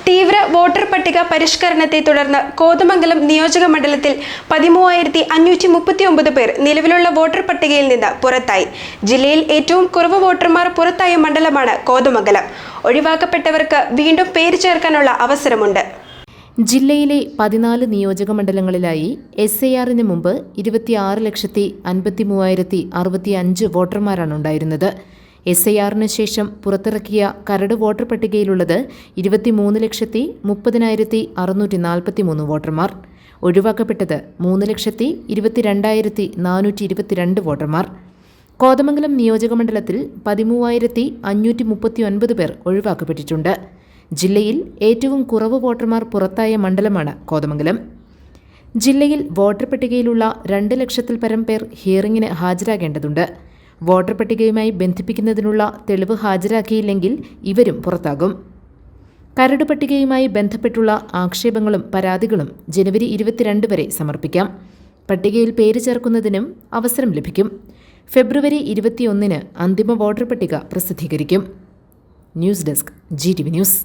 തീവ്ര വോട്ടർ പട്ടിക പരിഷ്കരണത്തെ തുടർന്ന് കോതമംഗലം നിയോജക മണ്ഡലത്തിൽ 13,539 പേർ നിലവിലുള്ള വോട്ടർ പട്ടികയിൽ നിന്ന് പുറത്തായി. ജില്ലയിൽ ഏറ്റവും കുറവ് വോട്ടർമാർ പുറത്തായ മണ്ഡലമാണ് കോതമംഗലം. ഒഴിവാക്കപ്പെട്ടവർക്ക് വീണ്ടും പേര് ചേർക്കാനുള്ള അവസരമുണ്ട്. ജില്ലയിലെ 14 നിയോജക മണ്ഡലങ്ങളിലായി SIRന് മുമ്പ് 26,53,065 വോട്ടർമാരാണ് ഉണ്ടായിരുന്നത്. SIRന് ശേഷം പുറത്തിറക്കിയ കരട് വോട്ടർ പട്ടികയിലുള്ളത് 23,30,643 വോട്ടർമാർ. ഒഴിവാക്കപ്പെട്ടത് 3,22,422 വോട്ടർമാർ. കോതമംഗലം നിയോജക മണ്ഡലത്തിൽ 13,539 പേർ ഒഴിവാക്കപ്പെട്ടിട്ടുണ്ട്. ജില്ലയിൽ ഏറ്റവും കുറവ് വോട്ടർമാർ പുറത്തായ മണ്ഡലമാണ് കോതമംഗലം. ജില്ലയിൽ വോട്ടർ പട്ടികയിലുള്ള 2 ലക്ഷത്തിൽ പരം പേർ ഹിയറിംഗിന് ഹാജരാകേണ്ടതുണ്ട്. വോട്ടർ പട്ടികയുമായി ബന്ധിപ്പിക്കുന്നതിനുള്ള തെളിവ് ഹാജരാക്കിയില്ലെങ്കിൽ ഇവരും പുറത്താകും. കരട് പട്ടികയുമായി ബന്ധപ്പെട്ടുള്ള ആക്ഷേപങ്ങളും പരാതികളും ജനുവരി 22 വരെ സമർപ്പിക്കാം. പട്ടികയിൽ പേര് ചേർക്കുന്നതിനും അവസരം ലഭിക്കും. ഫെബ്രുവരി 21 അന്തിമ വോട്ടർ പട്ടിക പ്രസിദ്ധീകരിക്കും. News desk GTV news.